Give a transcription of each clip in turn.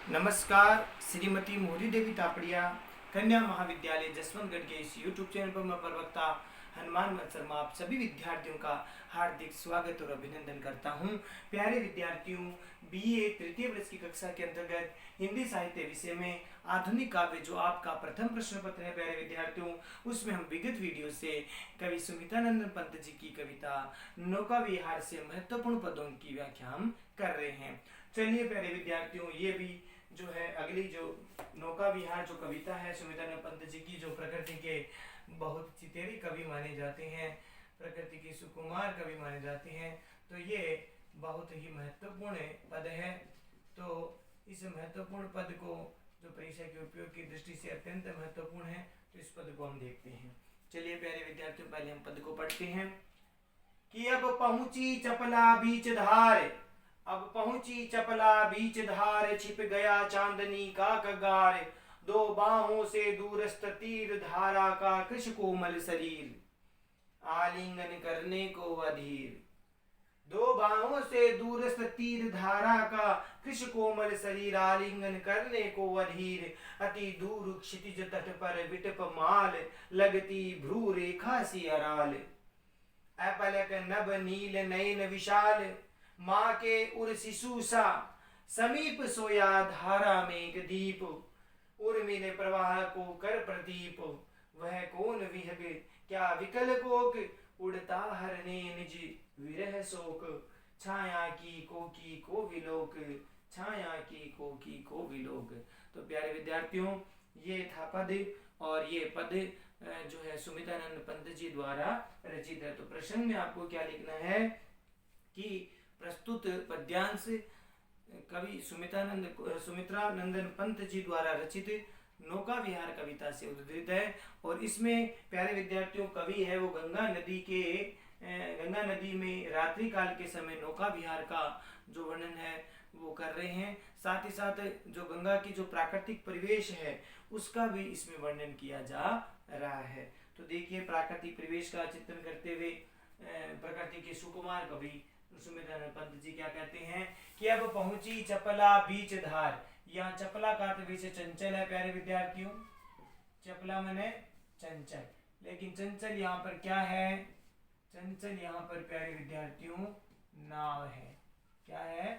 नमस्कार। श्रीमती मोहरी देवी तापड़िया कन्या महाविद्यालय जसवंतगढ़ के इस यूट्यूब चैनल पर मैं प्रवक्ता हनुमान शर्मा आप सभी विद्यार्थियों का हार्दिक स्वागत और अभिनंदन करता हूं। प्यारे विद्यार्थियों, बीए तृतीय वर्ष की कक्षा के अंतर्गत हिंदी साहित्य विषय में आधुनिक काव्य जो आपका प्रथम प्रश्न पत्र है प्यारे विद्यार्थियों, उसमें हम विगत वीडियो से कवि सुमित्रानंद पंत जी की कविता नौका विहार से महत्वपूर्ण पदों की व्याख्या हम कर रहे हैं। चलिए प्यारे विद्यार्थियों, ये भी जो है अगली जो नौका विहार जो कविता है सुमित्रानंद पंत जी की, जो प्रकृति के बहुत चितेरी कवि माने जाते हैं, प्रकृति के सुकुमार कवि माने जाते हैं, तो ये बहुत ही महत्वपूर्ण पद है। तो इस महत्वपूर्ण पद को जो परीक्षा के उपयोग की दृष्टि से अत्यंत महत्वपूर्ण है, तो इस पद को हम देखते हैं। चलिए प्यारे विद्यार्थियों, पहले हम पद को पढ़ते हैं कि अब पहुंची चपला बीच धार, अब पहुंची चपला बीच धार, छिप गया चांदनी का कगार, दो बाहों से दूरस्थ तीर धारा का कृष कोमल शरीर, आलिंगन करने को अधीर। दो बाहों से दूरस्थ तीर धारा का कृष कोमल शरीर, आलिंगन करने को अधीर। अति दूर क्षितिज तट पर विटप माल, लगती भ्रू रेखा सी अराल। अपलक नभ नील नयन विशाल, माँ के उर शिशु सा, समीप सोया धारा में एक दीप। उर्मिल प्रवाह को कर प्रदीप, वह कौन विहग क्या विकल कोक, उड़ता हरने निज विरह शोक। छाया की को विलोक, छाया की को विलोक। तो प्यारे विद्यार्थियों, ये था पद, और ये पद जो है सुमित्रानंद पंत जी द्वारा रचित है। तो प्रश्न में आपको क्या लिखना है कि प्रस्तुत पद्यांश कवि सुमित्रानंदन पंत जी द्वारा रचित नौका विहार कविता से उद्धृत है। और इसमें प्यारे विद्यार्थियों, कवि है वो गंगा नदी में रात्रि काल के समय नौका विहार का जो वर्णन है वो कर रहे हैं। साथ ही साथ जो गंगा की जो प्राकृतिक परिवेश है उसका भी इसमें वर्णन किया जा रहा है। तो देखिए, प्राकृतिक परिवेश का चित्रण करते हुए प्रकृति के सुकुमार कवि सुमित्रानंद पंत जी क्या कहते हैं कि अब पहुंची चपला बीच धार। यहाँ चपला का अर्थ वैसे चंचल है प्यारे विद्यार्थियों, चपला माने चंचल, लेकिन चंचल यहाँ पर क्या है? चंचल यहाँ पर प्यारे विद्यार्थियों नाव है। क्या है?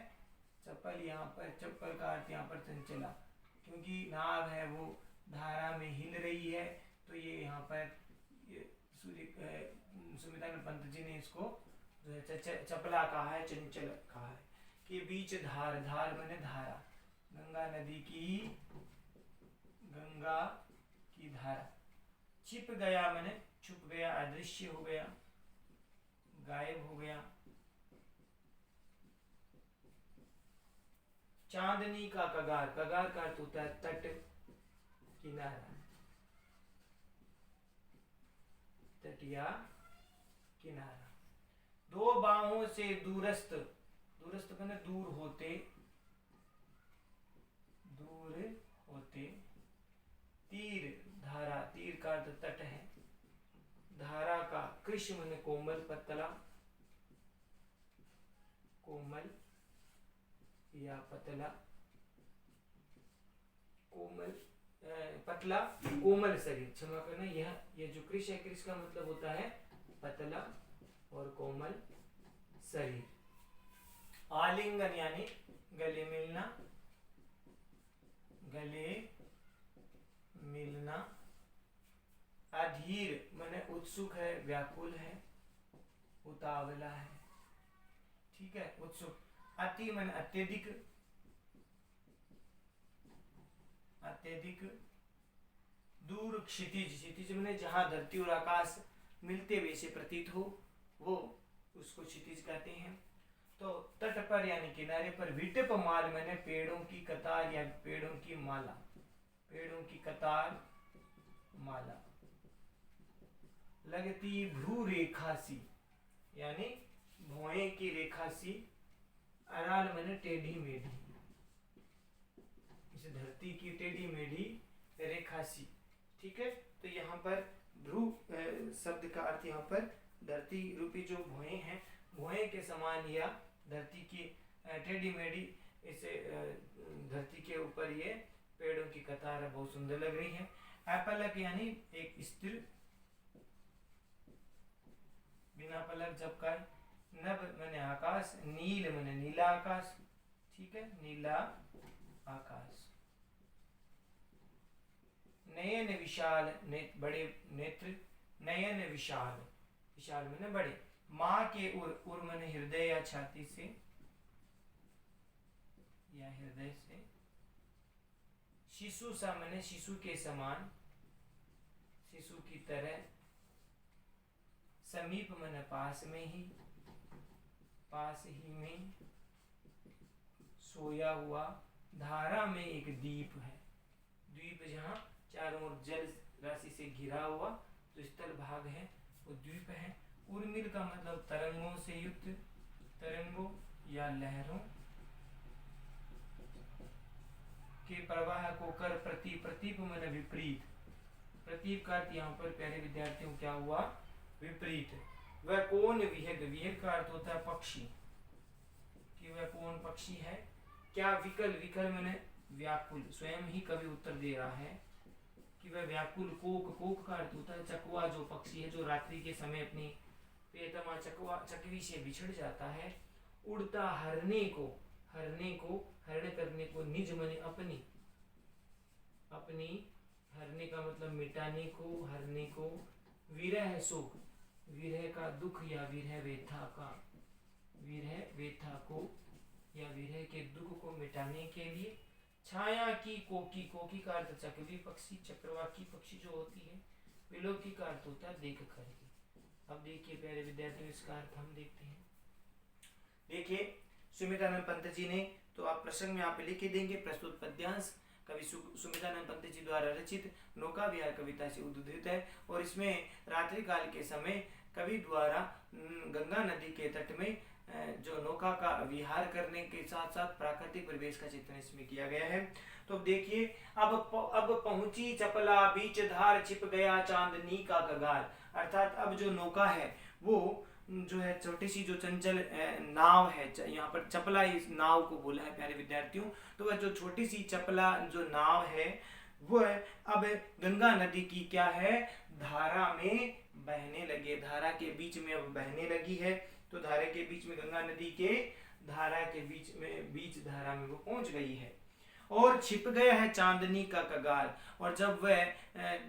चप्पल, यहाँ पर चप्पल का अर्थ यहाँ पर चंचला, क्योंकि नाव है वो धारा में हिल रही है। तो ये यहाँ पर सुमित्रानंद पंत जी ने इसको चपला कहा है, चंचल कहा है। कि बीच धार, धार माने धारा, गंगा नदी की, गंगा की धारा। छिप गया माने छुप गया, अदृश्य हो गया, गायब हो गया। चांदनी का कगार, कगार का अर्थ होता है तट, किनारा, तट या किनारा। दो बाहों से दूरस्थ, दूरस्थ माने दूर होते, दूर होते। तीर, धारा, तीर का अर्थ तट है, धारा का कृष माने कोमल, पतला, कोमल या पतला, कोमल, पतला कोमल शरीर, क्षमा करना, यह जो कृष है, कृष का मतलब होता है पतला और कोमल शरीर। आलिंगन यानी गले मिलना, गले मिलना। अधीर माने उत्सुक है, व्याकुल है, उतावला है, ठीक है, उत्सुक। अति माने अत्यधिक, अत्यधिक। दूर क्षितिज, क्षितिज माने जहां धरती और आकाश मिलते हुए से प्रतीत हो, वो उसको क्षितिज कहते हैं। तो तट पर यानी किनारे पर। विटप माल माने पेड़ों की कतार या पेड़ों की माला, पेड़ों की कतार, माला। लगती भ्रू रेखा सी यानी भौएं की रेखा सी। अराल माने टेढ़ी मेढ़ी, इस धरती की टेढ़ी मेढ़ी रेखा सी, ठीक है। तो यहाँ पर भ्रू शब्द का अर्थ यहाँ पर धरती रूपी जो भौएं हैं, भौएं के समान या धरती की टेढ़ी मेढ़ी इसे धरती के ऊपर ये पेड़ों की कतार बहुत सुंदर लग रही है। अपलक यानी एक स्थिर, बिना पलक झपकाए। नभ मने आकाश, नील मने नीला आकाश, ठीक है, नीला आकाश। नयन विशाल, बड़े नेत्र, नयन विशाल, विशाल मने बड़े। माँ के उर मने हृदय या छाती से या हृदय से। शिशु सा मने शिशु के समान, शिशु की तरह। समीप मन पास में ही, पास ही में। सोया हुआ, धारा में एक द्वीप है, द्वीप जहाँ चारों ओर जल राशि से घिरा हुआ जो स्थल भाग है वो द्वीप है। उर्मिल का मतलब तरंगों से युक्त, तरंगों या लहरों के प्रवाह को कर प्रति, प्रतीप मन विपरीत। प्रतीप का अर्थ यहाँ पर प्यारे विद्यार्थियों क्या हुआ, विपरीत। वह कौन विहग, विहग का अर्थ होता है पक्षी, कि वह कौन पक्षी है। क्या विकल, विकल मैंने व्याकुल, स्वयं ही कवि उत्तर दे रहा है कि वह व्याकुल। कोक, कोक का अर्थ होता है चकवा, जो पक्षी है जो रात्रि के समय अपनी प्रियतमा चकवी से बिछड़ जाता है। उड़ता हरने को, हरने को, हरण करने को। निज मने अपनी, अपनी, हरने का मतलब मिटाने को, हरने को। विरह सुख, विरह का दुख या विरह व्यथा का, विरह व्यथा को या विरह के दुख को मिटाने के लिए। छाया की कोकी, कोकी का अर्थ चकवी पक्षी, चक्रवाकी पक्षी जो होती है। विलोकी का अर्थ होता है देख करके। अब देखिए प्यारे विद्यार्थियों, इसका अर्थ हम देखते हैं। देखिए सुमित्रानंद पंत जी ने, तो आप प्रसंग में आप लिख के देंगे। प्रस्तुत पद्यांश कवि सुमित्रानंद पंत जी द्वारा रचित नौका विहार कविता से उद्धृत है और इसमें रात्रि काल के समय कवि द्वारा गंगा नदी के तट में जो नौका का विहार करने के साथ साथ प्राकृतिक परिवेश का चित्रण इसमें किया गया है। तो देखिए, अब पहुंची चपला बीच धार, छिप गया चांदनी का कगार। अर्थात अब जो नौका है वो जो है छोटी सी जो चंचल नाव है, यहाँ पर चपला इस नाव को बोला है प्यारे विद्यार्थियों। तो वह जो छोटी सी चपला जो नाव है वो है अब गंगा नदी की क्या है, धारा में बहने लगे, धारा के बीच में अब बहने लगी है। तो धारा के बीच में, गंगा नदी के धारा के बीच में, बीच धारा में वो पहुंच गई है। और छिप गया है चांदनी का कगार। और जब वह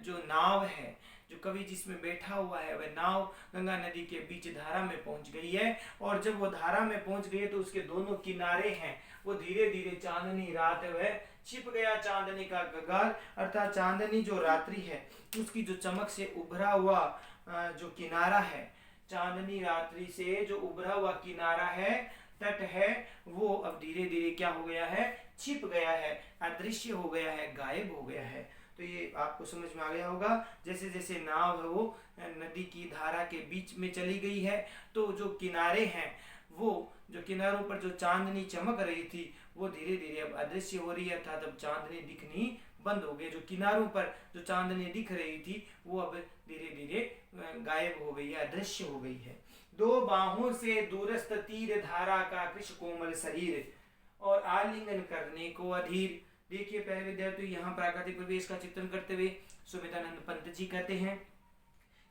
जो नाव है, जो कवि जिसमें बैठा हुआ है, वह नाव गंगा नदी के बीच धारा में पहुंच गई है। और जब वो धारा में पहुंच गई है तो उसके दोनों किनारे हैं वो धीरे धीरे चांदनी रात वह छिप गया चांदनी का कगार। अर्थात चांदनी जो रात्रि है उसकी जो चमक से उभरा हुआ जो किनारा है, चांदनी रात्रि से जो उभरा हुआ किनारा है, तट है, वो अब धीरे धीरे क्या हो गया है, छिप गया है, अदृश्य हो गया है, गायब हो गया है। तो ये आपको समझ में आ गया होगा। जैसे जैसे नाव है वो नदी की धारा के बीच में चली गई है तो जो किनारे हैं, वो जो किनारों पर जो चांदनी चमक रही थी वो धीरे धीरे अब अदृश्य हो रही है, अर्थात अब चांदनी दिखनी बंद हो गई। जो किनारों पर जो चांदनी दिख रही थी वो अब धीरे धीरे गायब हो गई है, अदृश्य हो गई है। दो बाहों से दूरस्थ तीर धारा का कृष्ण कोमल शरीर और आलिंगन करने को अधीर। देखिए प्यारे विद्यार्थी, यहाँ प्राकृतिक परिवेश का चित्रण करते हुए सुमित्रानंद पंत जी कहते हैं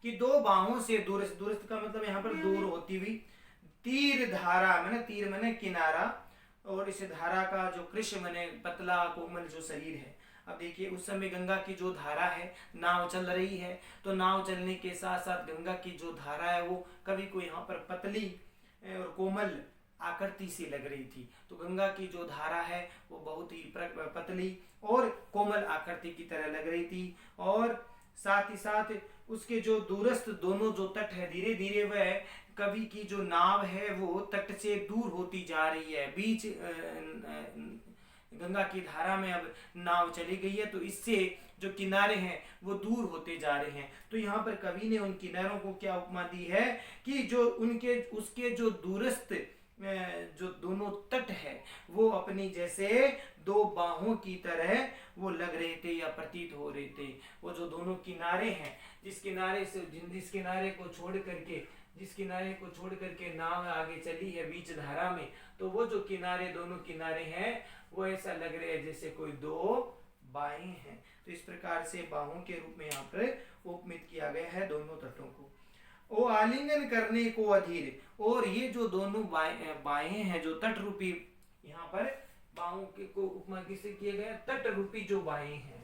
कि दो बाहों से दूरस्थ, दूरस्थ का मतलब यहाँ पर दूर होती हुई, तीर धारा मैंने, तीर मैंने किनारा, और इस धारा का जो कृष्ण मैंने पतला कोमल जो शरीर है। अब देखिए उस समय गंगा की जो धारा है, नाव चल रही है, तो नाव चलने के साथ साथ गंगा की जो धारा है वो कवि को यहाँ पर पतली और कोमल आकृति से लग रही थी। तो गंगा की जो धारा है वो बहुत ही पतली और कोमल आकृति की तरह लग रही थी। और साथ ही साथ उसके जो दूरस्थ दोनों जो तट है, धीरे धीरे वह कवि की जो नाव है वो तट से दूर होती जा रही है। बीच गंगा की धारा में अब नाव चली गई है तो इससे जो किनारे हैं वो दूर होते जा रहे हैं। तो यहाँ पर कवि ने उन किनारों को क्या उपमा दी है कि जो उनके उसके जो दूरस्थ जो दोनों तट है वो अपनी जैसे दो बाहों की तरह वो लग रहे थे या प्रतीत हो रहे थे। वो जो दोनों किनारे हैं, जिस किनारे को छोड़ करके जिस किनारे को छोड़ करके नाव आगे चली है बीच धारा में, तो वो जो किनारे, दोनों किनारे हैं, वो ऐसा लग रहे हैं जैसे कोई दो बाहें हैं। तो इस प्रकार से बाहों के रूप में यहाँ पर उपमित किया गया है दोनों तटों को। ओ आलिंगन करने को अधीर, और ये जो दोनों बाहें हैं, जो तट रूपी, यहाँ पर बाहों के को उपमा किससे किया गया, तट रूपी जो बाहें हैं,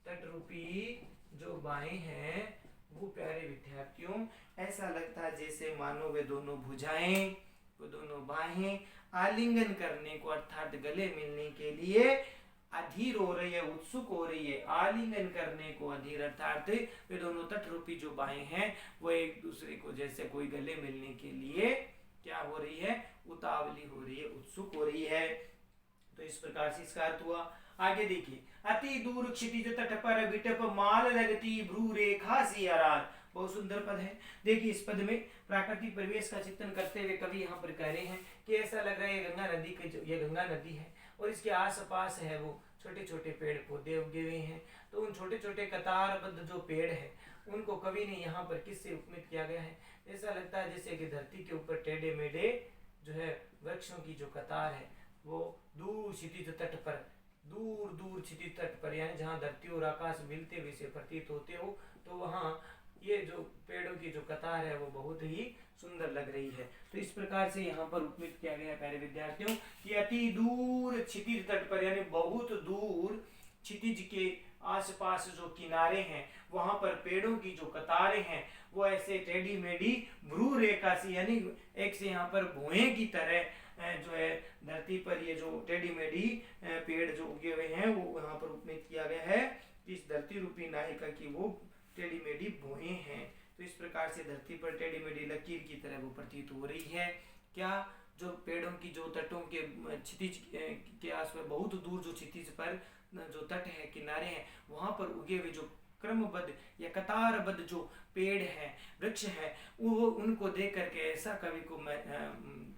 तट रूपी जो बाहें हैं, वो प्यारे विद्यार्थियों ऐसा लगता है जैसे मानो वे दोनों भुजाएं, वो दोनों बाहें आलिंगन करने को अर्थात गले मिलने के लिए अधीर हो रही है, उत्सुक हो रही है। आलिंगन करने को अधीर अर्थात वे दोनों तट रूपी जो बाहें हैं वो एक दूसरे को जैसे कोई गले मिलने के लिए क्या हो रही है, उतावली हो रही है, उत्सुक हो रही है। तो इस प्रकार से इसका अर्थ हुआ। आगे देखिए, अति दूर क्षितिज तट पर बिटप माल लगती भ्रू रेखा सी आराध। बहुत सुंदर पद है। देखिए इस पद में प्राकृतिक परिवेश का चिंतन करते हुए कवि यहाँ पर कह रहे हैं कि ऐसा लग रहा है गंगा नदी के, ये गंगा नदी है और इसके आसपास है वो छोटे छोटे पेड़ पौधे उगे हुए हैं। तो उन छोटे छोटे कतारबद्ध जो पेड़ है उनको कवि ने यहाँ पर किससे उपमित किया गया है, ऐसा लगता है जैसे कि धरती के ऊपर टेढ़े मेढ़े जो है वृक्षों की जो कतार है वो दूर क्षितिज तट पर, दूर दूर क्षितिज तट पर, यानी जहाँ धरती और आकाश मिलते हुए से प्रतीत होते हो, तो वहाँ ये जो पेड़ों की जो कतार है वो बहुत ही सुंदर लग रही है। तो इस प्रकार से यहाँ पर उपमित किया गया है प्यारे विद्यार्थियों कि अति दूर क्षितिज तट पर, यानी बहुत दूर क्षितिज के आसपास जो किनारे हैं वहां पर पेड़ों की जो कतारें हैं वो ऐसे टेढ़ी मेढ़ी भ्रू रेखा सी, यानी एक से यहाँ पर भुएं की तरह जो है धरती पर ये जो टेढ़ी मेढ़ी पेड़ जो उगे हुए हैं वो यहाँ पर उपमित किया गया है। इस धरती रूपी नायिका की वो टेढ़ी मेढ़ी भुएं हैं। तो इस प्रकार से धरती पर टेढ़ी मेढ़ी लकीर की तरह वो प्रतीत हो रही है। क्या, जो पेड़ों की जो तटों के क्षितिज के आसपास बहुत दूर जो क्षितिज पर जो तट है, किनारे हैं, वहां पर उगे हुए जो क्रमबद्ध या कतारबद्ध जो पेड़ हैं, वृक्ष हैं, वो उनको देख करके ऐसा कवि को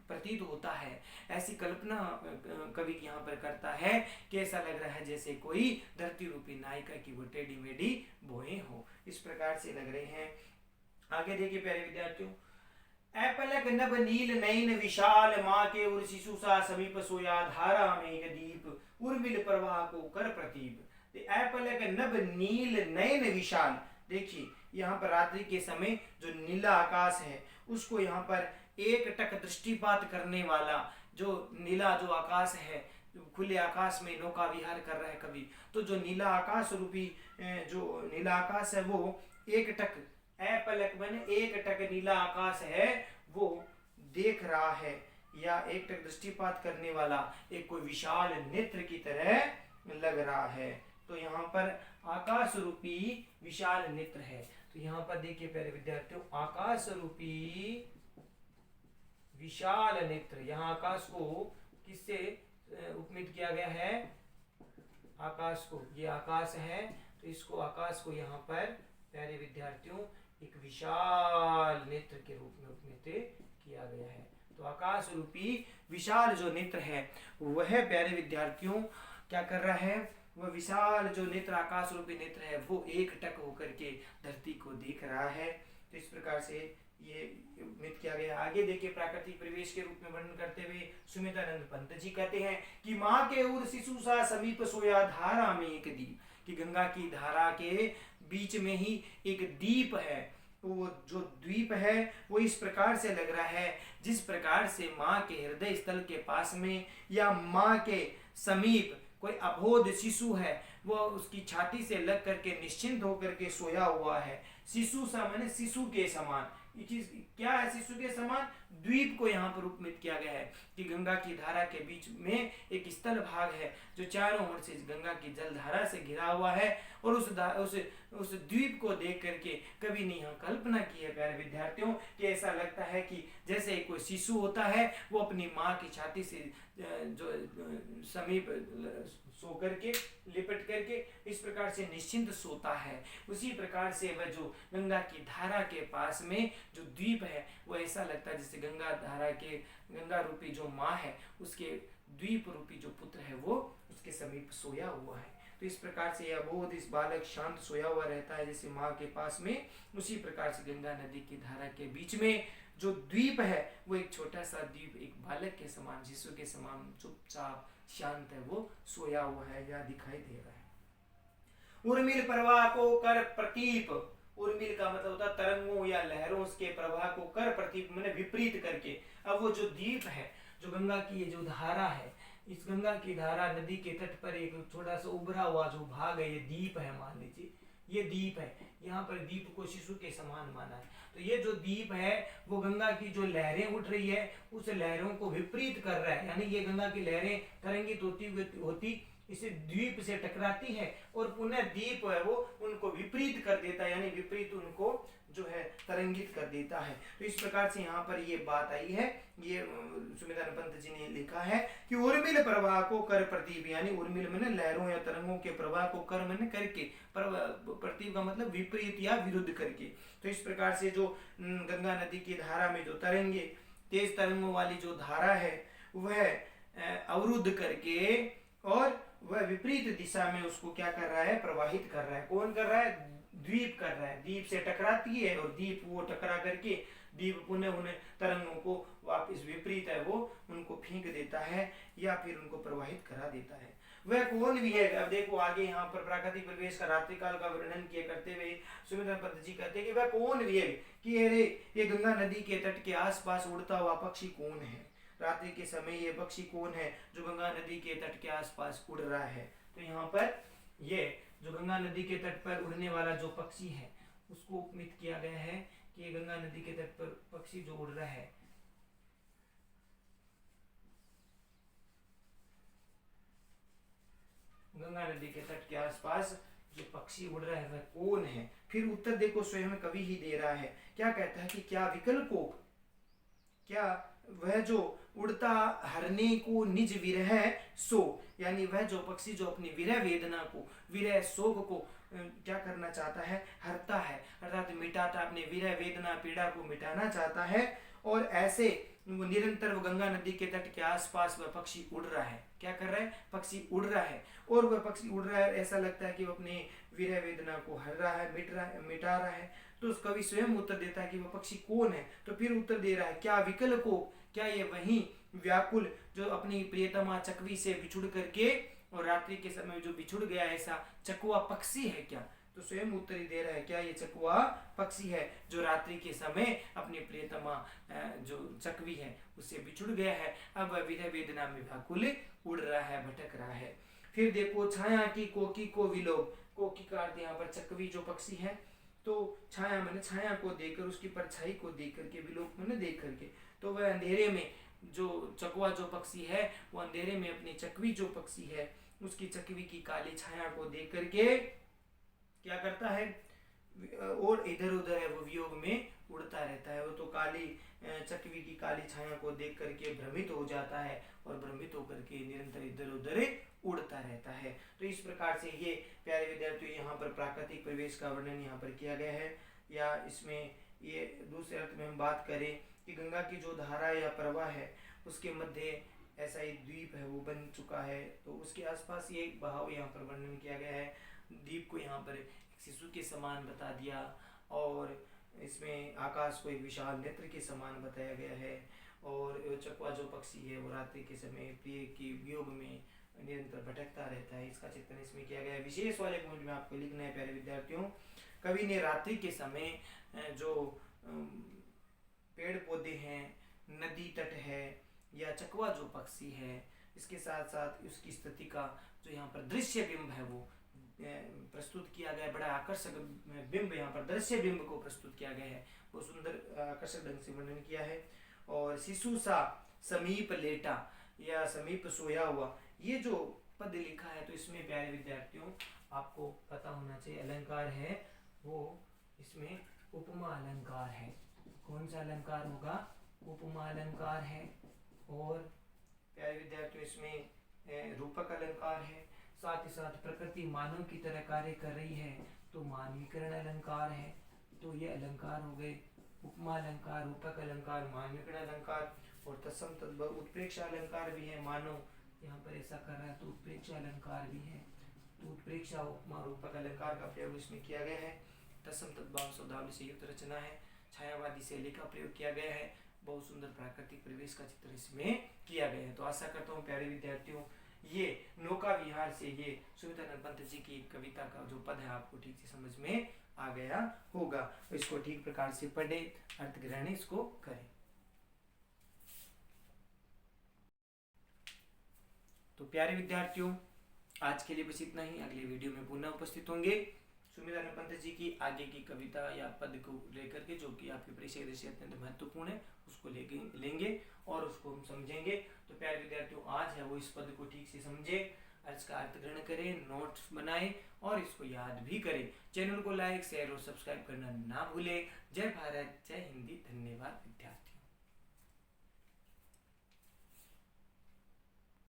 प्रतीत होता है, ऐसी कल्पना कवि यहाँ पर करता है कि ऐसा लग रहा है जैसे कोई धरती रूपी नायिका की वो टेढ़ी मेढ़ी भुएं हो। इस प्रकार से लग रहे हैं। आगे देखिए प्यारे विद्यार्थियों, ऐपलक नभ नील नयन विशाल, माँ के उर शिशु सा समीप सोया, धारा मेघ दीप उर्मिल प्रवाह को कर प्रतीप। ऐपलक नभ नील नयन विशाल, देखिए यहाँ पर रात्रि के समय जो नीला आकाश है उसको यहाँ पर एक टक दृष्टिपात करने वाला जो नीला जो आकाश है, खुले आकाश में नौका विहार कर रहा है कवि, तो जो नीला आकाश रूपी जो नीला आकाश है वो एक टक, ऐपलक बने एक टक नीला आकाश है वो देख रहा है, या एक टक दृष्टिपात करने वाला एक कोई विशाल नेत्र की तरह लग रहा है। तो यहाँ पर आकाश रूपी विशाल नेत्र है। तो यहाँ पर देखिए प्यारे विद्यार्थियों, आकाश रूपी विशाल नेत्र, यहाँ आकाश को किससे उपमित किया गया है, आकाश को, ये आकाश है तो इसको आकाश को यहाँ पर प्यारे विद्यार्थियों एक विशाल नेत्र के रूप में उपमित किया गया है। तो आकाश रूपी विशाल जो नेत्र है वह प्यारे विद्यार्थियों क्या कर रहा है, वह विशाल जो नेत्र आकाश रूपी नेत्र है वो एक टक होकर के धरती को देख रहा है। तो इस प्रकार से ये उपमित किया गया। आगे देखिए, प्राकृतिक परिवेश के रूप में वर्णन करते हुए सुमितानंद पंत जी कहते हैं कि माँ के उर शिशु सा समीप सोया, धारा में एक दीप, कि गंगा की धारा के बीच में ही एक दीप है। वो जो द्वीप है वो इस प्रकार से लग रहा है जिस प्रकार से माँ के हृदय स्थल के पास में या माँ के समीप कोई अबोध शिशु है, वो उसकी छाती से लग करके निश्चिंत होकर के सोया हुआ है। शिशु सा माने शिशु के समान, ये चीज क्या है, शिशु के समान द्वीप को यहाँ पर उपमित किया गया है कि गंगा की धारा के बीच में एक स्थल भाग है जो चारों ओर से गंगा की जलधारा से घिरा हुआ है, और उस द्वीप को देख करके कवि ने यहाँ कल्पना की है प्यारे विद्यार्थियों कि ऐसा लगता है कि जैसे कोई शिशु होता है वो अपनी माँ की छाती से जो समीप सो करके लिपट करके इस प्रकार से निश्चिंत सोता है, उसी प्रकार से वह जो गंगा की धारा के पास में जो द्वीप है वो ऐसा लगता है जैसे गंगा धारा के गंगा रूपी जो माँ है उसके द्वीप रूपी जो पुत्र है वो उसके समीप सोया हुआ है। तो इस प्रकार से यह बोध इस बालक शांत सोया हुआ रहता है जैसे माँ के पास में, उसी प्रकार से गंगा नदी की धारा के बीच में जो द्वीप है वो एक छोटा सा द्वीप एक बालक के समान, शिशु के समान चुपचाप शांत है, वो सोया हुआ है या दिखाई दे रहा है। उर्मिल प्रवाह को कर प्रतीप, उर्मिल का मतलब होता है तरंगों या लहरों के प्रवाह को कर प्रतीप मैंने विपरीत करके। अब वो जो द्वीप है, जो गंगा की ये जो धारा है, इस गंगा की धारा नदी के तट पर एक थोड़ा सा उभरा हुआ जो भाग है, ये द्वीप है, मान लीजिए ये द्वीप है। यहाँ पर द्वीप को शिशु के समान माना है। तो ये जो द्वीप है वो गंगा की जो लहरें उठ रही है उस लहरों को विपरीत कर रहा है, यानी ये गंगा की लहरें तरंगित होती इसे द्वीप से टकराती है और पुनः द्वीप है वो उनको विपरीत कर देता है, यानी विपरीत उनको जो है तरंगित कर देता है। तो इस प्रकार से यहाँ पर ये बात आई है, ये सुमेधान पंत जी ने लिखा है कि उर्मिल प्रवाह को कर प्रतीप, यानी उर्मिल में लहरों या तरंगों के प्रवाह को कर मैंने करके, प्रतीप का मतलब विपरीत या विरुद्ध करके। तो इस प्रकार से जो गंगा नदी की धारा में जो तरंगे, तेज तरंगों वाली जो धारा है वह अवरुद्ध करके और वह विपरीत दिशा में उसको क्या कर रहा है, प्रवाहित कर रहा है। कौन कर रहा है? द्वीप कर रहा है। द्वीप से टकराती है और द्वीप वो टकरा करके द्वीप पुनः उन्हें तरंगों को वापस विपरीत है वो उनको फेंक देता है या फिर उनको प्रवाहित करा देता है। वह कौन भी है? अब देखो आगे यहाँ पर प्राकृतिक परिवेश का रात्रि काल का वर्णन किए करते हुए सुमित्रा पंत जी कहते हैं कि वह कौन भी है कि अरे ये गंगा नदी के तट के आसपास उड़ता हुआ पक्षी कौन है, रात्रि के समय ये पक्षी कौन है जो गंगा नदी के तट के आसपास उड़ रहा है। तो यहाँ पर ये जो गंगा नदी के तट पर उड़ने वाला जो पक्षी है उसको उपमित किया गया है कि ये गंगा नदी के तट पर पक्षी जो उड़ रहा है, गंगा नदी के तट के आसपास जो पक्षी उड़ रहा है वह कौन है। फिर उत्तर देखो स्वयं कवि ही दे रहा है, क्या कहता है कि क्या विकल्पों, क्या वह जो उड़ता हरने को निज विरह सो, यानी वह जो पक्षी जो अपनी विरह वेदना को, विरह शोक को क्या करना चाहता है, हरता है, अर्थात मिटाता, अपने विरह वेदना पीड़ा को मिटाना चाहता है। और ऐसे वो निरंतर वो गंगा नदी के तट के आसपास वह पक्षी उड़ रहा है। क्या कर रहा है? पक्षी उड़ रहा है और वह पक्षी उड़ रहा है, ऐसा लगता है कि वो अपने विरह वेदना को हर रहा है, मिट रहा है, मिटा रहा है। तो उस कवि स्वयं उत्तर देता है कि वह पक्षी कौन है। तो फिर उत्तर दे रहा है, क्या विकल को, क्या ये वही व्याकुल जो अपनी प्रियतमा चकवी से बिछुड़ करके और रात्रि के समय जो बिछुड़ गया ऐसा चकवा पक्षी है क्या? तो स्वयं उत्तर ही दे रहा है, क्या ये चकवा पक्षी है जो रात्रि के समय अपनी प्रियतमा जो चकवी है उससे बिछुड़ गया है, अब वह विरह वेदना में व्याकुल उड़ रहा है, भटक रहा है। फिर देखो छाया की कोकी को विलोक, कोकी का अर्थ यहाँ पर चकवी जो पक्षी है, तो छाया मैंने छाया को देखकर, उसकी परछाई को देख करके, विलोक मैंने देख करके, तो वह अंधेरे में जो चकवा जो पक्षी है वो अंधेरे में अपनी चकवी जो पक्षी है उसकी चकवी की काली छाया को देख करके क्या करता है और इधर उधर है वो वियोग में उड़ता रहता है। वो तो काली चकवी की काली छाया को देख करके भ्रमित हो जाता है और भ्रमित होकर के निरंतर इधर उधर उड़ता रहता है। तो इस प्रकार से ये प्यारे विद्यार्थियों यहाँ पर प्राकृतिक परिवेश का वर्णन यहाँ पर किया गया है। या इसमें ये दूसरे अर्थ में हम बात करें कि गंगा की जो धारा या प्रवाह है उसके मध्य ऐसा एक द्वीप है वो बन चुका है, तो उसके आसपास ये एक बहाव यहाँ पर वर्णन किया गया है। द्वीप को यहाँ पर शिशु के समान बता दिया और इसमें आकाश को एक विशाल नेत्र के समान बताया गया है और चकवा जो पक्षी है वो रात्रि के समय प्रिय के वियोग में निरंतर भटकता रहता है, इसका चित्रण इसमें किया गया है। विशेष वाले पॉइंट में आपको लिखना है प्यारे विद्यार्थियों, कवि ने रात्रि के समय जो पेड़ पौधे हैं, नदी तट है या चकवा जो पक्षी है, इसके साथ साथ उसकी स्थिति का जो यहाँ पर दृश्य बिंब है वो प्रस्तुत किया गया है। बड़ा आकर्षक बिंब यहाँ पर दृश्य बिंब को प्रस्तुत किया गया है, वो सुंदर आकर्षक ढंग से वर्णन किया है। और शिशु सा समीप लेटा या समीप सोया हुआ, ये जो पद लिखा है तो इसमें प्यारे विद्यार्थियों आपको पता होना चाहिए अलंकार है वो इसमें उपमा अलंकार है। कौन सा अलंकार होगा? उपमा अलंकार है। और प्यारे विद्यार्थियों इसमें रूपक अलंकार है, साथ ही साथ प्रकृति मानव की तरह कार्य कर रही है तो मानवीकरण अलंकार है। तो ये अलंकार हो गए उपमा अलंकार, रूपक अलंकार, मानवीकरण अलंकार और तत्सम तद्भव उत्प्रेक्षा अलंकार भी है। मानव यहाँ पर ऐसा कर रहा है तो उत्प्रेक्षा अलंकार भी है। तो उत्प्रेक्षा उपमा रूपक अलंकार का प्रयोग इसमें किया गया है। तत्सम तद्भव शब्दावली से युक्त रचना है। छायावादी शैली का प्रयोग किया गया है। बहुत सुंदर प्राकृतिक परिवेश का चित्र इसमें किया गया है। तो आशा करता हूँ प्यारे विद्यार्थियों, ये नौका विहार से ये सुमित्रानंद पंत जी की कविता का जो पद है आपको ठीक से समझ में आ गया होगा। तो इसको ठीक प्रकार से पढ़े, अर्थ ग्रहण इसको करें। तो प्यारे विद्यार्थियों, आज के लिए बस इतना ही। अगले वीडियो में पुनः उपस्थित होंगे सुमित्रानंद पंत जी की आगे की कविता या पद को लेकर के, जो कि आपकी परीक्षा के दृष्टि अत्यंत महत्वपूर्ण है, उसको लेंगे और उसको हम समझेंगे। तो प्यारे विद्यार्थियों, आज है वो इस पद को ठीक से समझे, इसका अर्थ ग्रहण करें, नोट्स बनाएं और इसको याद भी करें। चैनल को लाइक, शेयर और सब्सक्राइब करना ना भूलें। जय भारत, जय हिंदी। धन्यवाद विद्यार्थी।